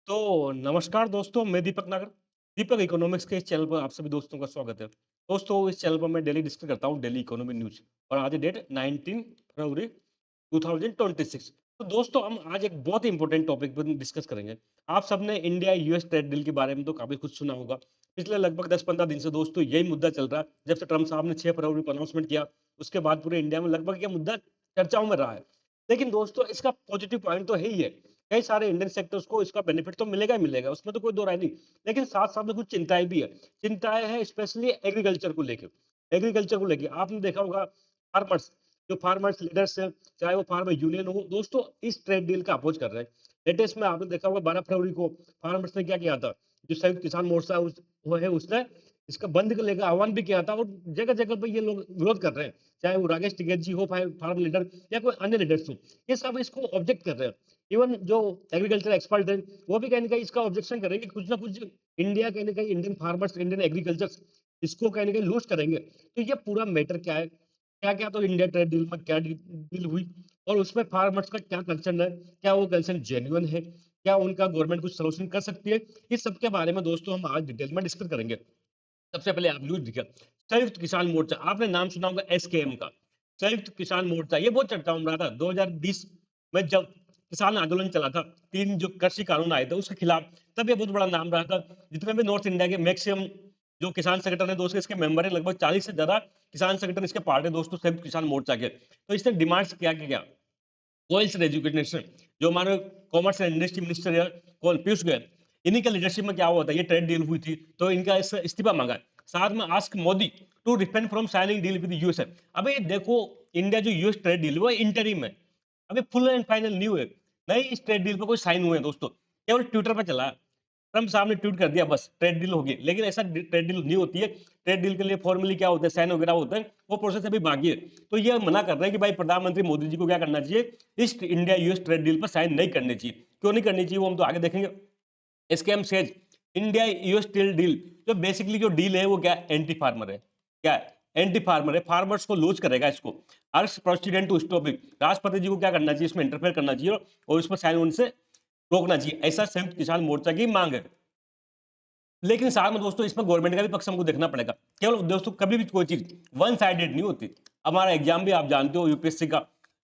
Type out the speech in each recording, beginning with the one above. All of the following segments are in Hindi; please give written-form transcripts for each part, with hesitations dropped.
तो नमस्कार दोस्तों, मैं दीपक नागर। दीपक इकोनॉमिक्स के इस चैनल पर आप सभी दोस्तों का स्वागत है। दोस्तों, इस चैनल पर मैं डेली डिस्कस करता हूँ डेली इकोनॉमी न्यूज़ और आज डेट 19 फरवरी 2026। तो दोस्तों, हम आज एक बहुत ही इंपॉर्टेंट टॉपिक पर डिस्कस करेंगे। आप सबने इंडिया यूएस ट्रेड डील के बारे में तो काफ़ी कुछ सुना होगा। पिछले लगभग 10-15 दिन से दोस्तों यही मुद्दा चल रहा है। जब से ट्रम्प साहब ने 6 फरवरी को अनाउंसमेंट किया, उसके बाद पूरे इंडिया में लगभग ये मुद्दा चर्चाओं में रहा है। लेकिन दोस्तों, इसका पॉजिटिव पॉइंट तो है ही है। कई सारे इंडियन सेक्टर्स को इसका बेनिफिट तो मिलेगा ही मिलेगा, उसमें तो कोई दो राय नहीं। लेकिन साथ-साथ में कुछ चिंताएँ भी है। चिंताएँ हैं स्पेशली एग्रीकल्चर को लेके। एग्रीकल्चर को लेके आपने देखा होगा फार्मर्स, जो फार्मर्स लीडर्स हैं, चाहे वो फार्मर यूनियन हो, दोस्तों इस ट्रेड डील का अपोज कर रहे हैं। लेटेस्ट में आपने देखा होगा 12 फरवरी को फार्मर्स ने क्या किया था, जो संयुक्त किसान मोर्चा वो है उसने इसका बंद को लेकर आह्वान भी किया था और जगह-जगह पे ये लोग विरोध कर रहे हैं। चाहे वो राकेश टिकैत जी हो, फार्म लीडर या कोई अन्य लीडर्स हो, ये सब इसको ऑब्जेक्ट कर रहे हैं। इवन जो एग्रीकल्चर एक्सपर्ट हैं, वो भी कहीं न कहीं इसका ऑब्जेक्शन करेंगे, कुछ ना कुछ इंडिया कहीं न कहीं इंडियन फार्मर्स, इंडियन एग्रीकल्चर इसको कहीं न कहीं लूज़ करेंगे। तो ये पूरा मैटर क्या है? क्या-क्या तो इंडिया ट्रेड डील में क्या डील हुई और उसमें फार्मर्स का क्या कंसर्न है? क्या वो कंसर्न जेन्युइन है? क्या उनका गवर्नमेंट कुछ सॉल्यूशन कर सकती है? इस सब के बारे में दोस्तों हम आज डिटेल में डिस्कस करेंगे। सबसे पहले आप न्यूज़ देखिए, संयुक्त किसान मोर्चा, आपने नाम सुना होगा एसकेएम का, संयुक्त किसान मोर्चा, ये बहुत चर्चाओं में रहा था। 2020 में जब किसान आंदोलन चला था, 3 जो कृषि कानून आए थे उसके खिलाफ, तब ये बहुत बड़ा नाम रहा था। जितने भी नॉर्थ इंडिया के मैक्सिमम जो किसान संगठन है दोस्तों, इसके मेंबर हैं, लगभग 40 से ज़्यादा किसान संगठन इसके पार्ट है दोस्तों, संयुक्त किसान मोर्चा के। तो इसने डिमांड्स क्या ऑयल्स रेजुकेशन, जो हमारे कॉमर्स एंड इंडस्ट्री मिनिस्टर है कौन, पीयूष गोयल, इन्हीं का लीडरशिप में क्या हुआ था, ये ट्रेड डील हुई थी, तो इनका इस्तीफा मांगा। साथ में ask Modi to refrain from signing deal with USA. अबे ये देखो, इंडिया जो यूएस ट्रेड डील वो इंटरिम है, अभी फुल एंड फाइनल न्यू है, नहीं इस ट्रेड डील पर कोई साइन हुए हैं दोस्तों, केवल ट्विटर पर चला है। ट्रम्प साहब ने ट्वीट कर दिया बस ट्रेड डील होगी, लेकिन ऐसा ट्रेड डील नहीं होती है। ट्रेड डील के लिए फॉर्मली क्या होता है, साइन वगैरह होता है, वो प्रोसेस अभी बाकी है। तो ये मना कर रहे हैं कि भाई प्रधानमंत्री मोदी जी को क्या करना चाहिए, इस इंडिया यूएस ट्रेड डील पर साइन नहीं करनी चाहिए। क्यों नहीं करनी चाहिए वो हम तो आगे देखेंगे। Scam says India US trade deal, जो बेसिकली जो डील है वो क्या एंटी फार्मर है, क्या है एंटी फार्मर है, फार्मर्स को लूज करेगा इसको। Urges president to stop it, राष्ट्रपति जी को क्या करना चाहिए, इसमें इंटरफेयर करना चाहिए और इसमें साइन होने से रोकना चाहिए, ऐसा संयुक्त किसान मोर्चा की मांग है। लेकिन साथ में दोस्तों इसमें गवर्नमेंट का भी पक्ष हमको देखना पड़ेगा। केवल दोस्तों कभी भी कोई चीज वन साइडेड नहीं होती। हमारा एग्जाम भी आप जानते हो यूपीएससी का,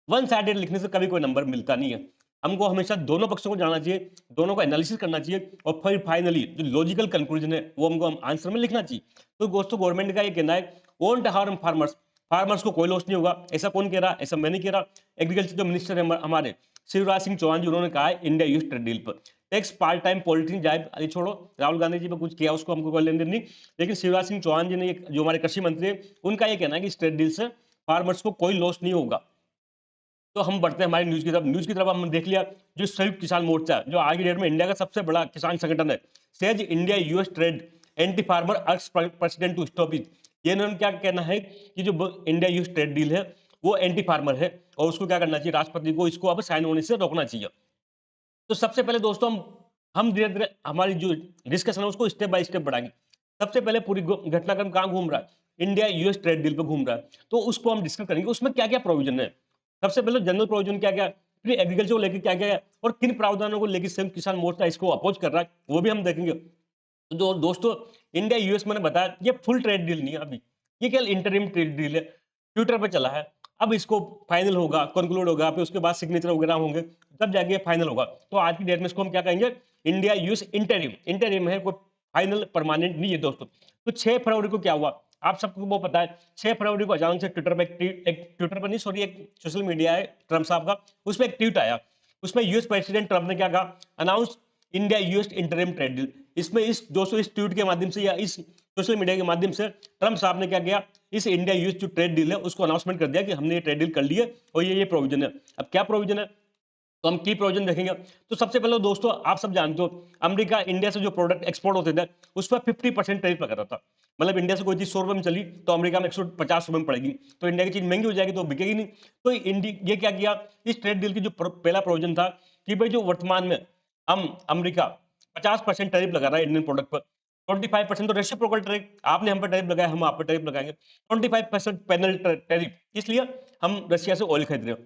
वन साइडेड लिखने से कभी कोई नंबर मिलता नहीं है। हमको हमेशा दोनों पक्षों को जानना चाहिए, दोनों का एनालिसिस करना चाहिए और फिर फाइनली जो लॉजिकल कंक्लूजन है वो हमको हम आंसर में लिखना चाहिए। तो दोस्तों गवर्नमेंट का ये कहना है वोंट हार्म फार्मर्स, फार्मर्स को कोई लॉस नहीं होगा, ऐसा कौन कह रहा, ऐसा मैं नहीं कह रहा। एग्रीकल्चर जो मिनिस्टर है हमारे शिवराज सिंह चौहान जी, उन्होंने कहा है इंडिया यूएस ट्रेड डील पर टैक्स पार्ट टाइम पॉलिटिक्स जाए, अरे छोड़ो, राहुल गांधी जी पे कुछ किया उसको हमको कोई लेन देन नहीं। लेकिन शिवराज सिंह चौहान जी ने जो हमारे कृषि मंत्री है, उनका ये कहना है कि इस ट्रेड डील से फार्मर्स को कोई लॉस नहीं होगा। तो हम बढ़ते हैं हमारी न्यूज़ की तरफ। न्यूज़ की तरफ हमने देख लिया, जो संयुक्त किसान मोर्चा जो आज की डेट में इंडिया का सबसे बड़ा किसान संगठन है, says India US trade anti farmer अर्ज प्रेसिडेंट टू स्टॉप इट। ये इन्होंने क्या कहना है कि जो इंडिया यूएस ट्रेड डील है वो एंटी फार्मर है और उसको क्या करना चाहिए, राष्ट्रपति को इसको अब साइन होने से रोकना चाहिए। तो सबसे पहले दोस्तों हम धीरे-धीरे हमारी जो डिस्कशन है उसको स्टेप बाय स्टेप बढ़ाएँगे। सबसे पहले पूरी घटनाक्रम कहाँ घूम रहा है? इंडिया यूएस ट्रेड डील पे घूम रहा है। तो उसको हम डिस्कस करेंगे, उसमें क्या-क्या प्रोविज़न है? सबसे पहले जनरल प्रोविज़न क्या-क्या है? फिर एग्रीकल्चर को लेके क्या-क्या है? और किन प्रावधानों को लेके संयुक्त किसान मोर्चा इसको अपोज़ कर रहा है, वो भी हम देखेंगे। तो जो दोस्तों इंडिया यूएस मैंने बताया ये फुल ट्रेड डील नहीं है अभी, ये केवल इंटरिम ट्रेड डील है, ट्विटर पे चला है। अब इसको फाइनल होगा, कंक्लूड होगा, फिर उसके बाद सिग्नेचर वगैरह होंगे, तब जाके फाइनल होगा। तो आज की डेट में इसको हम क्या कहेंगे, इंडिया यूएस इंटरिम, इंटरिम है, कोई फाइनल परमानेंट नहीं है दोस्तों। तो 6 फरवरी को क्या हुआ, आप सबको वो पता है। 6 फरवरी को अचानक से ट्विटर पे एक ट्विटर पर नहीं सॉरी एक सोशल मीडिया है ट्रम्प साहब का, उसमें एक ट्वीट आया। उसमें यूएस प्रेसिडेंट ट्रम्प ने क्या कहा, announce India US interim trade deal. इसमें इस दोस्तों इस ट्वीट के माध्यम से या इस सोशल मीडिया के माध्यम से ट्रम्प साहब ने क्या किया, इस इंडिया यूएस जो ट्रेड डील है उसको अनाउंसमेंट कर दिया कि हमने ये ट्रेड डील कर ली है और ये प्रोविजन है। अब क्या प्रोविजन है, तो हम की प्रोविजन देखेंगे। तो सबसे पहले दोस्तों आप सब जानते हो अमेरिका इंडिया से जो प्रोडक्ट एक्सपोर्ट होते थे उस पर 50% टैरिफ लगा रहता था। मतलब इंडिया से कोई चीज 100 रुपए में चली तो अमेरिका में 150 रुपए में पड़ेगी, तो इंडिया की चीज महंगी हो जाएगी तो बिकेगी नहीं। तो इंडिया ये क्या किया, इस ट्रेड डील की जो पहला प्रोविजन था कि भाई जो वर्तमान में हम अमेरिका 50% टैरिफ लगा रहा है इंडियन प्रोडक्ट पर, 25% तो रेसिप्रोकल टैरिफ, आपने हम पर टैरिफ लगाया हम आप पर टैरिफ लगाएंगे, 25% पैनल टैरिफ, इसलिए हम रशिया से ऑयल खरीद रहे हो।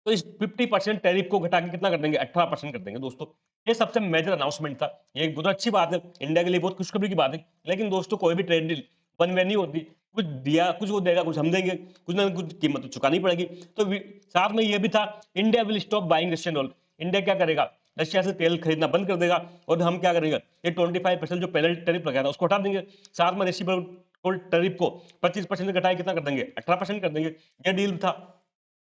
तो इस 50% टैरिफ को घटा के कितना कर देंगे, 18% कर देंगे दोस्तों। ये सबसे मेजर अनाउंसमेंट था। ये एक बहुत अच्छी बात है, इंडिया के लिए बहुत खुशखबरी की बात है। लेकिन दोस्तों कोई भी ट्रेड डील वन वे नहीं होती। कुछ दिया, कुछ वो देगा, कुछ हम देंगे, कुछ ना कुछ कीमत तो चुकानी पड़ेगी। तो साथ में ये भी था, India will stop buying Russian oil. India क्या करेगा, रशिया से तेल खरीदना बंद कर देगा और हम क्या करेंगे, ये 25% जो पहले टैरिफ लगाया था उसको हटा देंगे। साथ में रेसिप्रोकल टैरिफ को 25% से घटाए कितना कर देंगे, 18% कर देंगे। ये डील था,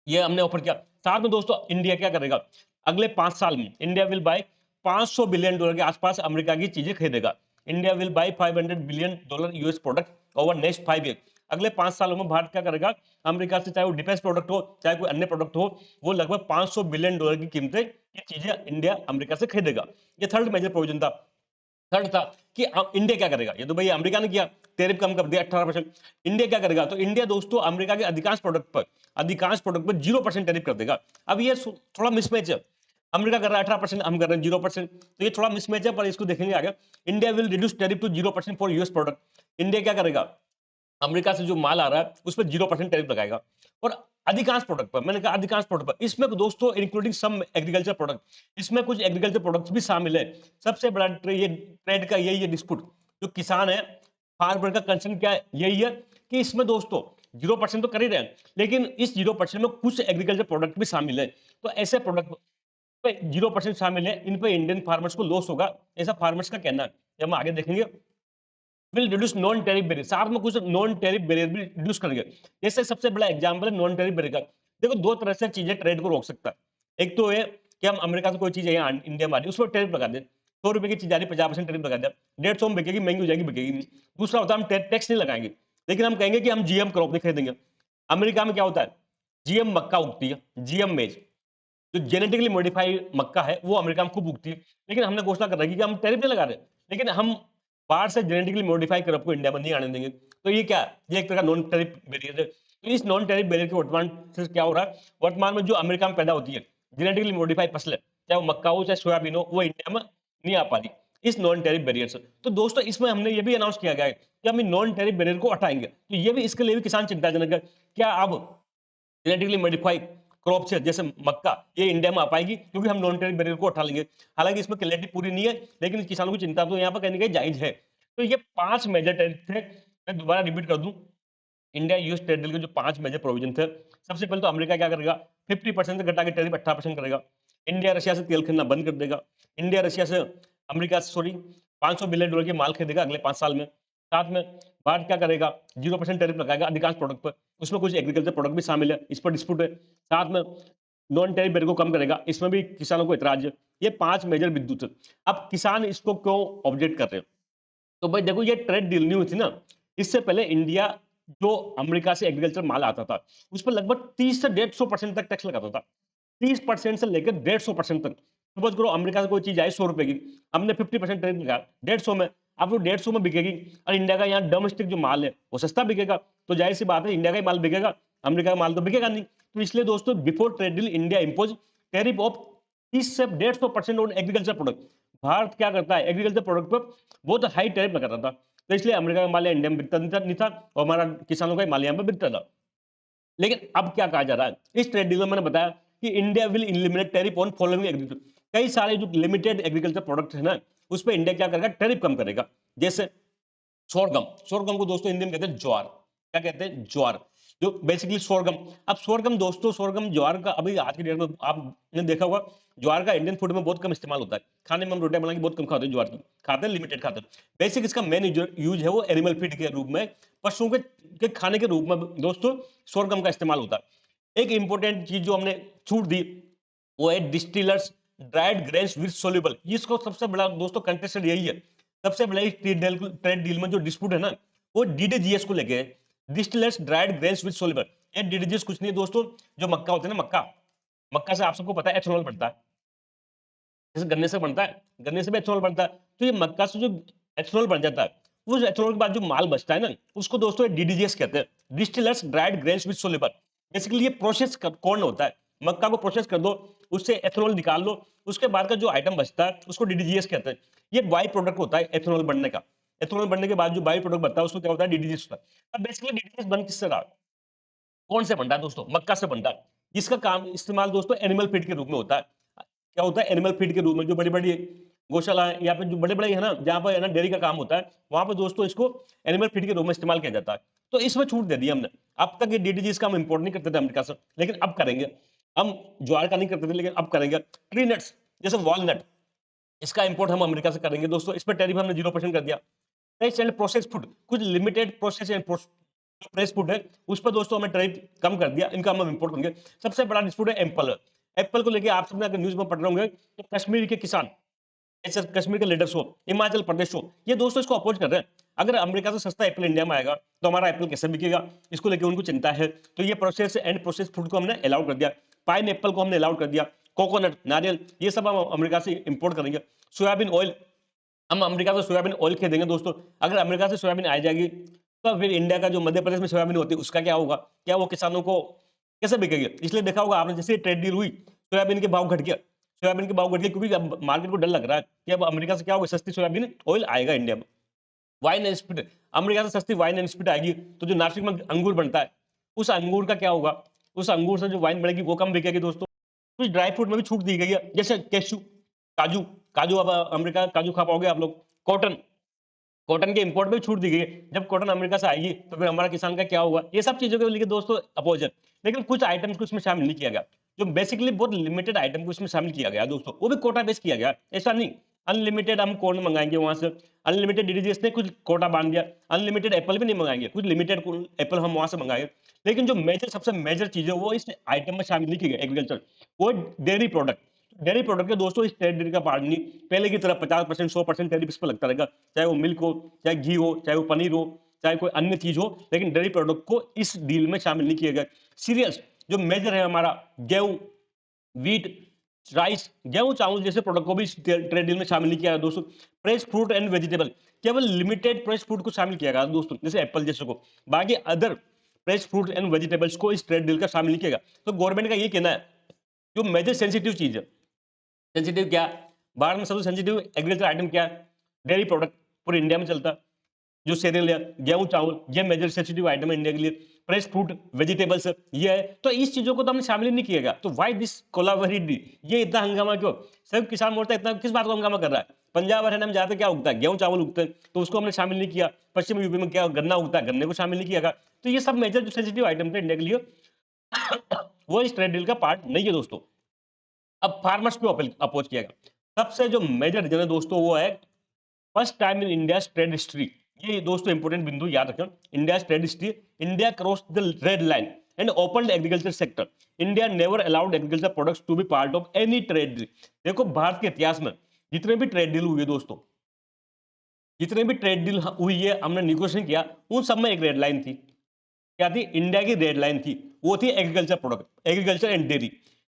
ये हमने ऑफर किया। साथ में दोस्तों इंडिया क्या करेगा, अगले 5 साल में इंडिया विल बाय $500 बिलियन के आसपास अमेरिका की चीजें खरीदेगा। India will buy $500 billion US product over next 5 year. अगले 5 सालों में भारत क्या करेगा, अमेरिका से चाहे वो डिफेंस प्रोडक्ट हो, चाहे कोई अन्य प्रोडक्ट हो, वो लगभग $500 बिलियन की कीमतें ये चीजें इंडिया अमेरिका से खरीदेगा। ये थर्ड मेजर प्रोविजन था। थर्ड था कि इंडिया क्या करेगा, ये तो भाई अमेरिका ने किया, टैरिफ कम कर दिया 18%। इंडिया क्या करेगा, तो इंडिया दोस्तों अमेरिका के अधिकांश प्रोडक्ट पर 0% टैरिफ कर देगा। अब ये थोड़ा मिसमैच है, अमेरिका कर रहा है 18%, हम कर रहे हैं 0%, तो ये थोड़ा मिसमैच है, पर इसको देखेंगे आगे। India will reduce tariff to 0% for US product. India क्या करेगा, अमेरिका से जो माल आ रहा है उस पर 0% टैरिफ लगाएगा। और अधिकांश प्रोडक्ट पर, मैंने कहा अधिकांश प्रोडक्ट पर, इसमें दोस्तों इंक्लूडिंग सम एग्रीकल्चर प्रोडक्ट, इसमें कुछ एग्रीकल्चर प्रोडक्ट्स भी शामिल है। सबसे बड़ा ये ट्रेड का यही है डिस्प्यूट, जो किसान है, फार्मर का कंसर्न क्या है, यही है कि इसमें दोस्तों 0% तो कर ही रहे हैं, लेकिन इस 0% में कुछ एग्रीकल्चर प्रोडक्ट भी शामिल है। तो ऐसे प्रोडक्ट पे 0% शामिल है, इन पे इंडियन फार्मर्स को लॉस होगा, ऐसा फार्मर्स का कहना है। ये हम आगे देखेंगे। Will reduce non tariff barrier, साथ में कुछ नॉन टैरिफ बैरियर भी रिड्यूस करेंगे। जैसे सबसे बड़ा एग्जांपल है नॉन टैरिफ बैरियर का। देखो दो तरह से चीजें ट्रेड को रोक सकता है। एक तो है कि हम अमेरिका से कोई चीज यहाँ इंडिया में आ रही है उस पर टैरिफ लगा दें, 100 रुपए की चीज आ रही 50% टैरिफ लगा दिया, 150 में बिकेगी, महंगी हो जाएगी, बिकेगी नहीं। दूसरा होता है हम टैक्स नहीं लगाएंगे, लेकिन हम कहेंगे कि हम जीएम क्रॉप नहीं खरीदेंगे। अमेरिका में क्या होता है, जीएम मक्का उगती है, जीएम मेज, जो जेनेटिकली मॉडिफाइड मक्का है वो अमेरिका में खूब उगती है। लेकिन हमने घोषणा कर रखी कि हम टैरिफ नहीं लगा रहे, लेकिन हम बाहर से जेनेटिकली मॉडिफाई क्रॉप को इंडिया में नहीं आने देंगे। तो ये क्या है, ये एक तरह का नॉन टैरिफ बैरियर है। तो इस नॉन टैरिफ बैरियर के वर्तमान से क्या हो रहा है, वर्तमान में जो अमेरिका में पैदा होती है जेनेटिकली मॉडिफाइड फसलें, चाहे वो मक्का हो चाहे सोयाबीन हो, वो इंडिया में नहीं आ पा रही इस नॉन टैरिफ बैरियर से। तो दोस्तों इसमें हमने ये भी अनाउंस किया गया है कि हम नॉन टैरिफ बैरियर को हटाएंगे। तो ये भी इसके लिए भी किसान चिंताजनक है। क्या अब जेनेटिकली मॉडिफाइड क्रॉप से जैसे मक्का ये इंडिया में आ पाएगी, क्योंकि हम नॉन टैरिफ बैरियर को हटा लेंगे। हालांकि इसमें क्लैरिटी पूरी नहीं है, लेकिन किसानों की चिंता तो यहाँ पर कहने की जायज है। तो ये 5 मेजर टैरिफ थे। मैं दोबारा रिपीट कर दूं, इंडिया यूएस ट्रेड डील के जो 5 मेजर प्रोविजन थे। सबसे पहले तो अमेरिका क्या करेगा, 50% से घटा के टैरिफ 18% करेगा। इंडिया रशिया से तेल खरीदना बंद कर देगा। इंडिया रशिया से अमेरिका से सॉरी $500 बिलियन के माल खरीदेगा अगले 5 साल में। साथ में भारत क्या करेगा, 0% टैरिफ लगाएगा अधिकांश प्रोडक्ट पर, उसमें कुछ एग्रीकल्चर प्रोडक्ट भी शामिल है, इस पर डिस्प्यूट है। साथ में नॉन टैरिफ बैरियर को कम करेगा, इसमें भी किसानों को इतराज है। ये 5 मेजर बिंदु थे। अब किसान इसको क्यों ऑब्जेक्ट कर रहे हैं, तो भाई देखो ये ट्रेड डील नहीं हुई थी ना, इससे पहले इंडिया जो अमेरिका से एग्रीकल्चर माल आता था उस पर लगभग 30 से 150% तक टैक्स लगाता था। 30% से लेकर 150% तक। सपोज करो अमेरिका से कोई चीज आई 100 रुपए की, हमने 50% टैरिफ लगाया 150 में, अब वो 150 में बिकेगी और इंडिया का यहाँ डोमेस्टिक जो माल है वो सस्ता बिकेगा, तो जाहिर सी बात है इंडिया का ही माल बिकेगा, अमेरिका का माल तो बिकेगा नहीं। तो इसलिए दोस्तों before trade deal India impose tariff of 30 से 150% ऑन एग्रीकल्चर प्रोडक्ट। भारत क्या करता है, एग्रीकल्चर प्रोडक्ट पर बहुत हाई टैरिफ लगाता था, तो इसलिए अमेरिका का माल इंडिया में बिकता नहीं था और हमारा किसानों का माल यहाँ पे बिकता था। लेकिन अब क्या कहा जा रहा है, इस ट्रेड डील में मैंने बताया कि India will eliminate tariff on following agriculture. कई सारे जो लिमिटेड एग्रीकल्चर प्रोडक्ट है ना, उस पर इंडिया क्या करेगा, टैरिफ कम करेगा। जैसे सोरगम, सोरगम को दोस्तों हिंदी में कहते हैं ज्वार। क्या कहते हैं, ज्वार, जो बेसिकली सोरगम। अब सोरगम दोस्तों, सोरगम ज्वार का अभी आज की डेट में आपने देखा होगा, ज्वार का इंडियन फूड में बहुत कम इस्तेमाल होता है। खाने में हम रोटियां बना के बहुत कम खाते हैं, ज्वार की खाते हैं, लिमिटेड खाते हैं। बेसिक इसका मेन यूज है वो एनिमल फीड के रूप में, पशुओं के खाने के रूप में दोस्तों सोरगम का इस्तेमाल होता है। एक इंपॉर्टेंट चीज जो हमने छूट दी वो है distillers dried grains with soluble. इसको सबसे बड़ा दोस्तों कंटेस्टेड यही है। सबसे बड़ा ट्रेड डील में जो डिस्प्यूट है ना, वो डीडीजीएस को लेके है, distillers dried grains with soluble. ये डीडीजीएस कुछ नहीं है दोस्तों, जो मक्का होता है ना, मक्का, मक्का से आप सबको पता है एथेनॉल बनता है, जैसे गन्ने से बनता है, गन्ने से भी एथेनॉल बनता है। तो ये मक्का से जो एथेनॉल बन जाता है, उस एथेनॉल के बाद जो माल बचता है ना, उसको दोस्तों डीडीजीएस कहते हैं, distillers dried grains with soluble. Basically ये प्रोसेस कौन होता है, मक्का को प्रोसेस कर दो, उससे एथेनॉल निकाल लो, उसके बाद का जो आइटम बचता है उसको डीडीजीएस कहते हैं। ये बाई प्रोडक्ट होता है एथेनॉल बनने का। एथेनॉल बनने के बाद जो बाई प्रोडक्ट बनता है उसको क्या होता है, डीडीजीएस होता है। अब बेसिकली डीडीजीएस बन किससे रहा, कौन से बनता है दोस्तों, मक्का से बनता है, जिसका काम इस्तेमाल दोस्तों एनिमल फीड के रूप में होता है। क्या होता है एनिमल फीड के रूप में, जो बड़ी-बड़ी गौशाला है या फिर जो बड़े-बड़े है ना, जहाँ पर है ना डेयरी का काम होता है, वहाँ पे दोस्तों इसको एनिमल फीड के रूप में इस्तेमाल किया जाता है। तो इसमें छूट दे दी हमने। अब तक ये डीडीजीज़ का हम इम्पोर्ट नहीं करते थे अमेरिका से, लेकिन अब करेंगे। हम ज्वार का नहीं करते थे, लेकिन अब करेंगे। ट्री नट्स जैसे वॉलनट, इसका इम्पोर्ट हम अमेरिका से करेंगे दोस्तों। इस पे टैरिफ हमने 0% कर दिया। फ्रेश एंड प्रोसेस्ड फूड, कुछ limited process and fresh food है, उस पर दोस्तों हमने टैरिफ कम कर दिया, इनका हम इम्पोर्ट करेंगे। सबसे बड़ा डिस्प्यूट है एप्पल। एप्पल को लेके आप सबने अगर न्यूज़ में पढ़ रहे होंगे, तो कश्मीर के किसान, जैसे कश्मीर के लीडर्स हो, हिमाचल प्रदेश हो, ये दोस्तों इसको अपोज कर रहे हैं। अगर अमेरिका से सस्ता एप्पल इंडिया में आएगा, तो हमारा एप्पल कैसे बिकेगा? इसको लेके उनको चिंता है। तो ये प्रोसेस एंड प्रोसेस्ड फूड को हमने अलाउ कर दिया। पाइन एप्पल को हमने अलाउ कर दिया। कोकोनट, नारियल, ये सब हम अमेरिका से इम्पोर्ट करेंगे। सोयाबीन ऑयल, हम अमेरिका से सोयाबीन ऑयल खरीदेंगे दोस्तों। अगर अमेरिका से सोयाबीन आ जाएगी, तो फिर इंडिया का जो मध्य प्रदेश में सोयाबीन होती है, उसका क्या होगा? क्या वो किसानों को कैसे बिकेगी? इसलिए देखा होगा आपने, जैसे ट्रेड डील हुई, सोयाबीन के भाव घट गया। सोयाबीन के भाव घट गए क्योंकि अब मार्केट को डर लग रहा है कि अब अमेरिका से क्या होगा, सस्ती सोयाबीन ऑयल आएगा इंडिया में। वाइन एंड स्पिरिट, अमेरिका से सस्ती वाइन एंड स्पिरिट आएगी, तो जो नासिक में अंगूर बनता है, उस अंगूर का क्या होगा? उस अंगूर से जो वाइन बनेगी, वो कम बिकेगी दोस्तों। कुछ ड्राई फ्रूट में भी छूट दी गई है, जैसे कैश्यू, काजू। काजू अब अमेरिका काजू खा पाओगे आप लोग। कॉटन, कॉटन के इंपोर्ट पे भी छूट दी गई है। जब कॉटन अमेरिका से आएगी, तो फिर हमारा किसान का क्या होगा? ये सब चीज़ों के लिए दोस्तों अपोज़ है। लेकिन कुछ आइटम्स को इसमें शामिल नहीं किया गया, जो बेसिकली बहुत लिमिटेड आइटम को इसमें शामिल किया गया है दोस्तों, वो भी कोटा बेस किया गया है। ऐसा नहीं, अनलिमिटेड हम कॉर्न मँगाएँगे वहाँ से, अनलिमिटेड डीडीजीएस ने कुछ कोटा बाँध दिया, अनलिमिटेड एप्पल भी नहीं मँगाएँगे, कुछ लिमिटेड एप्पल हम वहाँ से मँगाएँगे। लेकिन जो मेजर सबसे मेजर चीज़ है, वो इस आइटम में शामिल नहीं की गई एग्रीकल्चर, वो डेयरी प्रोडक्ट। डेयरी प्रोडक्ट के दोस्तों इस ट्रेड डील का पार्ट नहीं, पहले की तरह 50%, 100% टैरिफ इस पे लगता रहेगा। चाहे वो मिल्क हो, चाहे घी हो, चाहे वो पनीर हो, चाहे कोई अन्य चीज़ हो, लेकिन डेयरी प्रोडक्ट को इस डील में शामिल नहीं किया गया। सीरियल्स, जो मेजर है हमारा, गेहूँ, व्हीट, राइस, गेहूँ, चावल जैसे प्रोडक्ट को भी इस ट्रेड डील में शामिल नहीं किया गया दोस्तों। फ्रेश फ्रूट एंड वेजिटेबल, केवल लिमिटेड फ्रेश फ्रूट को शामिल किया गया दोस्तों, जैसे एप्पल जैसे को। बाकी other fresh fruit and vegetables को इस ट्रेड डील का शामिल नहीं किया गया। तो गवर्नमेंट का ये कहना है, जो मेजर सेंसिटिव चीज़ है, सेंसिटिव क्या? भारत में सबसे सेंसिटिव एग्रीकल्चर आइटम क्या है? डेयरी प्रोडक्ट, पूरे इंडिया में चलता है। जो सीरियल है, गेहूँ, चावल, ये मेजर सेंसिटिव आइटम है इंडिया के लिए। फ्रेश फ्रूट, वेजिटेबल्स ये है, तो इस चीज़ों को तो हमने शामिल ही नहीं किया गया। तो व्हाई दिस कोलावेरिटी? ये इतना हंगामा क्यों? सिर्फ किसान मोर्चा इतना किस बात को हंगामा कर रहा है? पंजाब हरियाणा में ज़्यादातर क्या उगता है? गेहूँ, चावल उगते हैं, तो उसको हमने शामिल नहीं किया। पश्चिम यूपी में क्या गन्ना उगता है, गन्ने को शामिल नहीं किया गया। तो ये सब मेजर जो सेंसिटिव आइटम थे इंडिया के लिए, वो इस ट्रेड डील का पार्ट नहीं है दोस्तों। अब फार्मर्स को अपोज किया गया। सबसे जो मेजर रीजन है दोस्तों, वो है first time in India trade history. ये दोस्तों इंपॉर्टेंट बिंदु याद रखें। India trade history, India cross the red line and open agriculture sector. India never allowed agriculture products to be part of any trade deal. देखो भारत के इतिहास में जितने भी ट्रेड डील हुई है दोस्तों, जितने भी ट्रेड डील हुई है, हमने निगोशिएशन किया, उन सब में एक रेड लाइन थी। क्या थी? इंडिया की रेड लाइन थी, वो थी agriculture product, agriculture and dairy.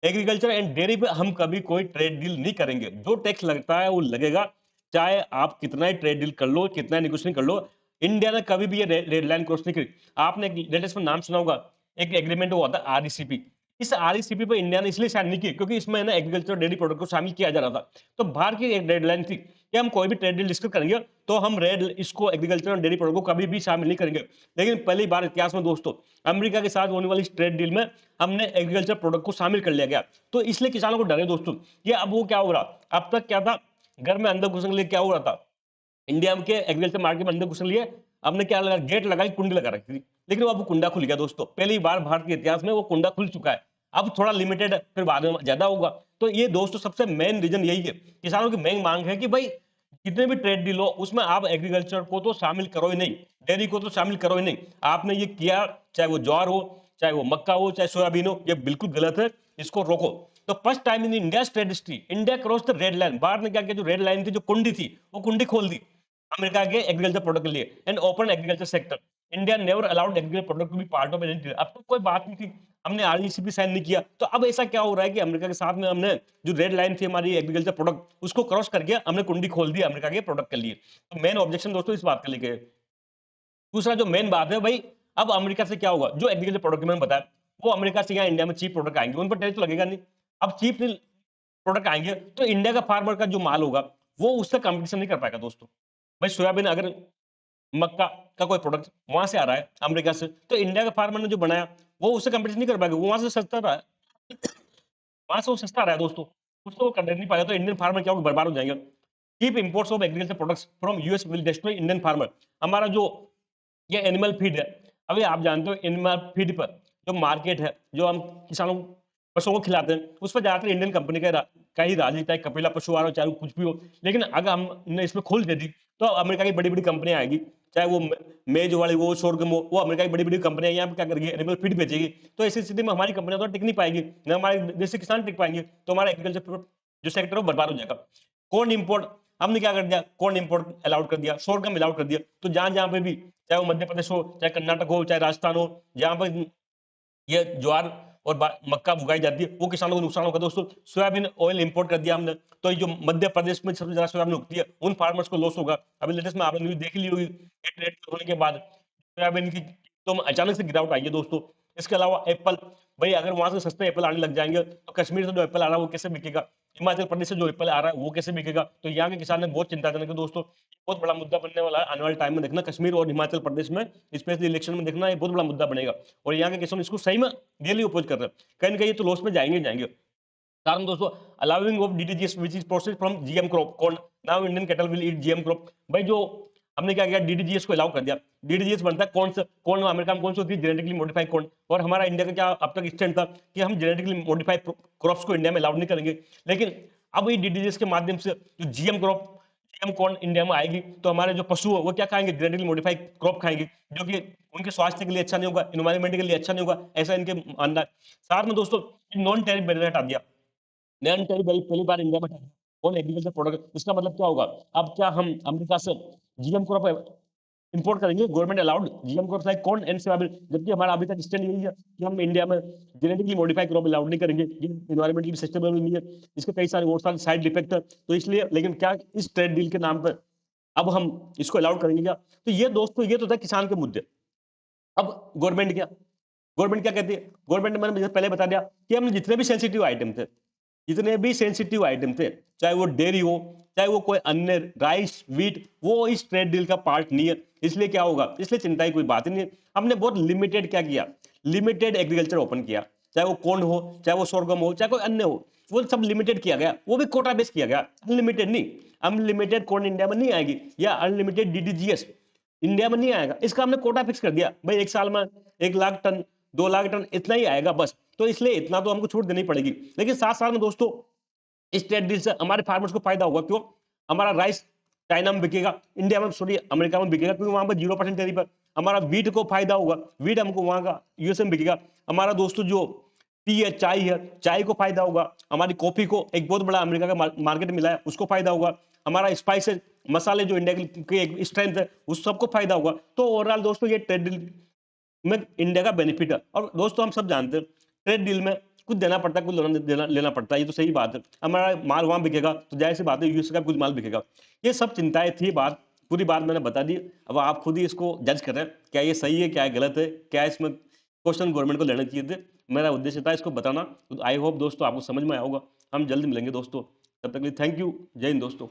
Agriculture and dairy पे हम कभी कोई ट्रेड डील नहीं करेंगे। जो टैक्स लगता है वो लगेगा, चाहे आप कितना ही ट्रेड डील कर लो, कितना ही नेगोशिएशन कर लो। इंडिया ने कभी भी ये रेड लाइन क्रॉस नहीं करी। आपने एक लेटेस्ट में नाम सुना होगा, एक एग्रीमेंट हुआ था आरईसीपी। इस आरईसीपी पे इंडिया ने इसलिए साइन नहीं की क्योंकि इसमें ना एग्रीकल्चर डेयरी प्रोडक्ट को शामिल किया जा रहा था। तो भारत की एक रेड लाइन थी कि हम कोई भी ट्रेड डील डिस्कस करेंगे, तो हम रेड इसको एग्रीकल्चर और डेयरी प्रोडक्ट को कभी भी शामिल नहीं करेंगे। लेकिन पहली बार इतिहास में दोस्तों, अमेरिका के साथ होने वाली इस ट्रेड डील में हमने एग्रीकल्चर प्रोडक्ट को शामिल कर लिया गया। तो इसलिए किसानों को डर है दोस्तों। ये अब वो क्या हो रहा, अब तक क्या था, घर में अंदर घुसने के लिए क्या हो रहा था, इंडिया के एग्रीकल्चर मार्केट में अंदर घुसने के लिए हमने क्या लगा, गेट लगाई, कुंडी लगा रखी थी। लेकिन वो अब कुंडा खुल गया दोस्तों, पहली बार भारत के इतिहास में वो कुंडा खुल चुका है। अब थोड़ा लिमिटेड है, फिर बाद में ज्यादा होगा। तो ये दोस्तों सबसे मेन रीजन यही है। किसानों की मेन मांग है कि भाई कितने भी ट्रेड डील हो, उसमें आप एग्रीकल्चर को तो शामिल करो ही नहीं, डेयरी को तो शामिल करो ही नहीं। आपने ये किया, चाहे वो ज्वार हो, चाहे वो मक्का हो, चाहे सोयाबीन हो, ये बिल्कुल गलत है, इसको रोको। तो first time in India trade history, India cross the red line. Bharat ने क्या किया, जो रेड लाइन थी, जो कुंडी थी, वो कुंडी खोल दी अमेरिका के एग्रीकल्चर प्रोडक्ट के लिए and open agriculture sector. India never allowed agriculture product to be part of any deal. अब तो कोई बात नहीं थी, हमने आरईसीपी साइन नहीं किया। तो अब ऐसा क्या हो रहा है कि अमेरिका के साथ में हमने जो रेड लाइन थी हमारी एग्रीकल्चर प्रोडक्ट, उसको क्रॉस करके हमने कुंडी खोल दी अमेरिका के प्रोडक्ट के लिए। तो मेन ऑब्जेक्शन दोस्तों इस बात का लेके है। दूसरा जो मेन बात है भाई, अब अमेरिका से क्या होगा, जो एग्रीकल्चर प्रोडक्ट मैंने बताया, वो अमेरिका से यहाँ इंडिया में चीप प्रोडक्ट आएंगे, उन पर टैक्स तो लगेगा नहीं। अब चीप प्रोडक्ट आएंगे तो इंडिया का फार्मर का जो माल होगा, वो उससे कंपटीशन नहीं कर पाएगा दोस्तों। भाई सोयाबीन, अगर मक्का का कोई प्रोडक्ट वहां से आ रहा है अमेरिका से, तो इंडिया के फार्मर ने जो बनाया, वो उससे कंपटीशन नहीं कर पाएगा, वो वहां से सस्ता रहा है, वहां से वो सस्ता रहा है दोस्तों। उसको वो कर नहीं पाएगा तो इंडियन फार्मर क्या होगा, बर्बाद हो जाएंगे। Cheap imports of agriculture products from US will destroy Indian farmer. हमारा जो ये एनिमल फीड है, अभी आप जानते हो एनिमल फीड पर जो मार्केट है, जो हम किसानों पशुओं को खिलाते हैं, उस पर ज्यादातर इंडियन कंपनी का ही राज है, चाहे कपिला पशु आहार हो, चाहे वो कुछ भी हो। लेकिन अगर हमने इसमें खोल दे दी तो अमेरिका की बड़ी बड़ी कंपनियां आएगी, चाहे वो मेज वाली वो शोरगम हो, वो अमेरिका की बड़ी बड़ी कंपनियां यहाँ पे क्या करेगी, एनिमल फीड बेचेगी। तो ऐसी स्थिति में हमारी कंपनियां तो टिक नहीं पाएगी, न हमारे देश से किसान टिक पाएंगे, तो हमारा एग्रीकल्चर जो सेक्टर है वो बर्बाद हो जाएगा। कॉर्न इंपोर्ट हमने क्या कर दिया, कॉर्न इंपोर्ट अलाउड कर दिया, शोरगम अलाउड कर दिया। तो जहां जहां पे भी, चाहे वो मध्य प्रदेश हो, चाहे कर्नाटक हो, चाहे राजस्थान हो, जहां पर ये ज्वार और मक्का उगाई जाती है, वो किसानों को नुकसान होगा दोस्तों। सोयाबीन ऑयल इंपोर्ट कर दिया हमने, तो ये जो मध्य प्रदेश में सबसे ज्यादा सोयाबीन उगती है, उन फार्मर्स को लॉस होगा। अभी लेटेस्ट में आपने न्यूज देख ली होगी, ये ट्रेड होने के बाद सोयाबीन की तो अचानक से गिरावट आई है दोस्तों। इसके अलावा एप्पल, भाई अगर वहां से सस्ते एप्पल आने लग जाएंगे तो कश्मीर से जो एप्पल आ रहा है वो कैसे बिकेगा, हिमाचल प्रदेश से जो एप्पल आ रहा है वो कैसे बिकेगा। तो यहाँ के किसान ने बहुत चिंताजनक है दोस्तों, बहुत बड़ा मुद्दा बनने वाला है आने वाले टाइम में। देखना कश्मीर और हिमाचल प्रदेश में स्पेशली इलेक्शन में, देखना ये बहुत बड़ा मुद्दा बनेगा। और यहाँ के किसान इसको सही में रियली अपोज कर रहे हैं, कहीं ना कहीं ये तो लॉस में जाएंगे ही जाएंगे। कारण दोस्तों, allowing of DDGS which is processed from GM crop corn, now Indian cattle will eat GM crop. भाई जो हमने क्या किया, डीडीजीएस को अलाउ कर दिया। डीडीजीएस बनता है कौन सा, कौन अमेरिका में कौन सी होती है, जेनेटिकली मॉडिफाइड कॉर्न। और हमारा इंडिया का क्या अब तक स्टैंड था कि हम जेनेटिकली मॉडिफाइड क्रॉप्स को इंडिया में अलाउड नहीं करेंगे। लेकिन अब ये डीडीजीएस के माध्यम से जो GM crop, GM corn India में आएगी, तो हमारे जो पशु है वो क्या खाएंगे, जेनेटिकली मॉडिफाइड क्रॉप खाएंगे, जो कि उनके स्वास्थ्य के लिए अच्छा नहीं होगा, इन्वायरमेंट के लिए अच्छा नहीं होगा, ऐसा इनके मानना है। साथ में दोस्तों नॉन टैरिफ बैरियर हटा दिया, नैन टेरी पहली बार इंडिया में है ऑन एग्रीकल्चर प्रोडक्ट। इसका मतलब क्या होगा, अब क्या हम अमेरिका से जीएम क्रॉप इंपोर्ट करेंगे, government allowed GM crop like corn and soybean. जबकि हमारा अभी तक स्टैंड यही है कि हम इंडिया में जेनेटिकली मॉडिफाइड क्रॉप अलाउड नहीं करेंगे, ये एनवायरमेंट की सस्टेनेबल नहीं है, इसके कई सारे और सारे साइड इफेक्ट है। तो इसलिए, लेकिन क्या इस ट्रेड डील के नाम पर अब हम इसको अलाउड करेंगे क्या। तो ये दोस्तों, ये तो था किसान के मुद्दे। अब गवर्नमेंट क्या कहती है, गवर्नमेंट ने मैंने पहले बता दिया कि हमने जितने भी सेंसिटिव आइटम थे, जितने भी सेंसिटिव आइटम थे, चाहे वो डेयरी हो, चाहे वो कोई अन्य राइस वीट, वो इस ट्रेड डील का पार्ट नहीं है। इसलिए क्या होगा, इसलिए चिंता की कोई बात ही नहीं है। हमने बहुत लिमिटेड क्या किया, लिमिटेड एग्रीकल्चर ओपन किया, चाहे वो कॉर्न हो, चाहे वो सोरगम हो, चाहे कोई अन्य हो, वो सब लिमिटेड किया गया, वो भी कोटा बेस किया गया, अनलिमिटेड नहीं। अनलिमिटेड कॉर्न इंडिया में नहीं आएगी, या अनलिमिटेड डीडीजीएस इंडिया में नहीं आएगा। इसका हमने कोटा फिक्स कर दिया, भाई एक साल में 1 लाख टन, 2 लाख टन इतना ही आएगा बस। तो इसलिए इतना तो हमको छूट देनी पड़ेगी। लेकिन साथ साथ में दोस्तों, इस ट्रेड डील से हमारे फार्मर्स को फायदा होगा। क्यों, हमारा राइस चाइना में बिकेगा, इंडिया में सॉरी अमेरिका में बिकेगा, क्योंकि वहां पर 0% टेरिफ पर। हमारा वीट को फायदा होगा, वीट हमको वहां का यूएसए में बिकेगा। हमारा दोस्तों जो टी है, चाय को फायदा होगा। हमारी कॉफी को एक बहुत बड़ा अमेरिका का मार्केट मिला है, उसको फायदा होगा। हमारा स्पाइसेस मसाले जो इंडिया की एक स्ट्रेंथ है, उस सबको फायदा होगा। तो ओवरऑल दोस्तों ये ट्रेड डील में इंडिया का बेनिफिट है। और दोस्तों हम सब जानते हैं ट्रेड डील में कुछ देना पड़ता है, कुछ लेना पड़ता है, ये तो सही बात है। हमारा माल वहां बिकेगा तो जाहिर सी बात है यूएस का कुछ माल बिकेगा। ये सब चिंताएं थी, बात पूरी बात मैंने बता दी। अब आप खुद ही इसको जज करें, क्या ये सही है, क्या ये गलत है, क्या इसमें क्वेश्चन गवर्नमेंट को लेने चाहिए थे। मेरा उद्देश्य था इसको बताना। तो आई होप दोस्तों आपको समझ में आया होगा। हम जल्द मिलेंगे दोस्तों, तब तक के लिए थैंक यू। जय हिंद दोस्तों।